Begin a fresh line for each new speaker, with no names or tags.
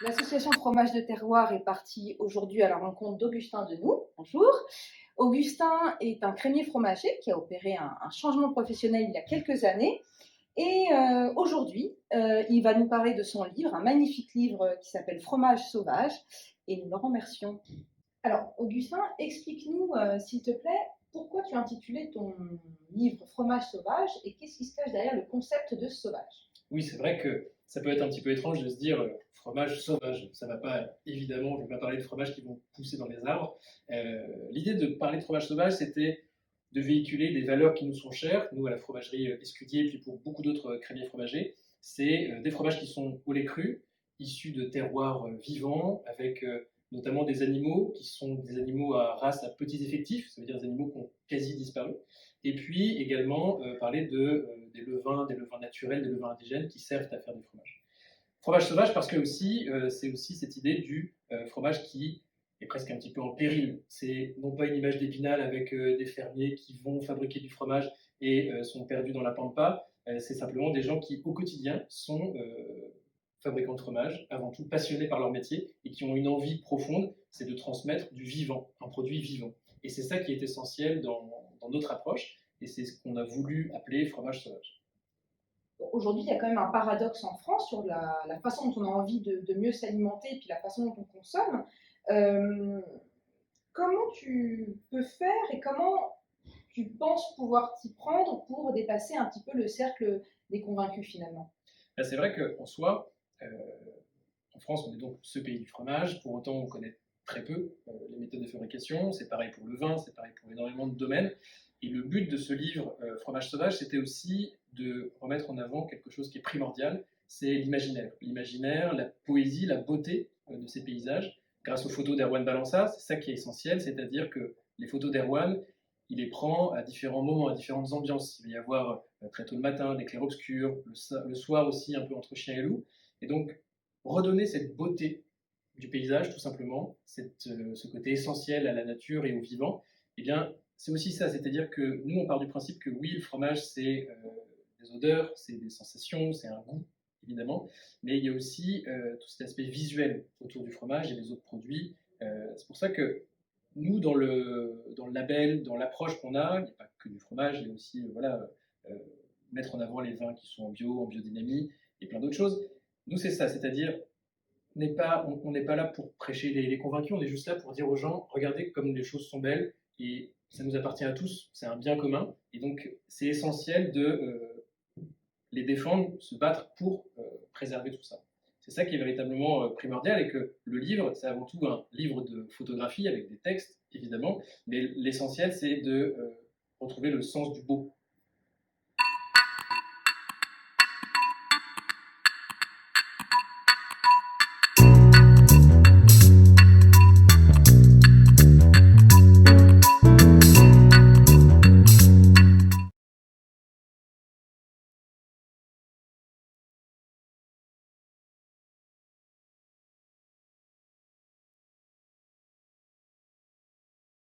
L'association Fromage de Terroir est partie aujourd'hui à la rencontre d'Augustin Denoux. Bonjour. Augustin est un crémier fromager qui a opéré un changement professionnel il y a quelques années. Et aujourd'hui, il va nous parler de son livre, un magnifique livre qui s'appelle Fromage sauvage. Et nous le remercions. Alors, Augustin, explique-nous, s'il te plaît, pourquoi tu as intitulé ton livre Fromage sauvage et qu'est-ce qui se cache derrière le concept de sauvage?
Oui, c'est vrai que ça peut être un petit peu étrange de se dire fromage sauvage. Ça va pas, évidemment, je ne vais pas parler de fromages qui vont pousser dans les arbres. L'idée de parler de fromage sauvage, c'était de véhiculer des valeurs qui nous sont chères, nous à la fromagerie Escudier, et puis pour beaucoup d'autres crémiers fromagers. C'est des fromages qui sont au lait cru, issus de terroirs vivants, avec notamment des animaux qui sont des animaux à race à petits effectifs, ça veut dire des animaux qui ont quasi disparu. Et puis également parler des levains naturels, des levains indigènes qui servent à faire du fromage. Fromage sauvage parce que aussi, c'est aussi cette idée du fromage qui est presque un petit peu en péril. C'est non pas une image d'Épinal avec des fermiers qui vont fabriquer du fromage et sont perdus dans la pampa. C'est simplement des gens qui, au quotidien, sont fabricants de fromage, avant tout passionnés par leur métier et qui ont une envie profonde, c'est de transmettre du vivant, un produit vivant. Et c'est ça qui est essentiel dans notre approche, et c'est ce qu'on a voulu appeler fromage sauvage.
Aujourd'hui, il y a quand même un paradoxe en France sur la façon dont on a envie de mieux s'alimenter et puis la façon dont on consomme. Euh, Comment tu peux faire et comment tu penses pouvoir t'y prendre pour dépasser un petit peu le cercle des convaincus finalement?
Là, c'est vrai qu'en soi, en France, on est donc ce pays du fromage, pour autant on connaît très peu les méthodes de fabrication, c'est pareil pour le vin, c'est pareil pour énormément de domaines. Et le but de ce livre, Fromage sauvage, c'était aussi de remettre en avant quelque chose qui est primordial, c'est l'imaginaire. L'imaginaire, la poésie, la beauté de ces paysages, grâce aux photos d'Erwan Balança, c'est ça qui est essentiel, c'est-à-dire que les photos d'Erwan, il les prend à différents moments, à différentes ambiances. Il va y avoir très tôt le matin, des clairs-obscurs, le soir aussi, un peu entre chien et loup. Et donc, redonner cette beauté du paysage, tout simplement, ce côté essentiel à la nature et au vivant, eh bien, c'est aussi ça. C'est-à-dire que nous, on part du principe que oui, le fromage, c'est des odeurs, c'est des sensations, c'est un goût, évidemment, mais il y a aussi tout cet aspect visuel autour du fromage et des autres produits. C'est pour ça que nous, dans le label, dans l'approche qu'on a, il n'y a pas que du fromage, il y a aussi voilà, euh, mettre en avant les vins qui sont en biodynamie et plein d'autres choses. Nous, c'est ça, c'est-à-dire on n'est pas là pour prêcher les convaincus, on est juste là pour dire aux gens, regardez comme les choses sont belles et ça nous appartient à tous, c'est un bien commun. Et donc, c'est essentiel de les défendre, se battre pour préserver tout ça. C'est ça qui est véritablement primordial et que le livre, c'est avant tout un livre de photographie avec des textes, évidemment, mais l'essentiel, c'est de retrouver le sens du beau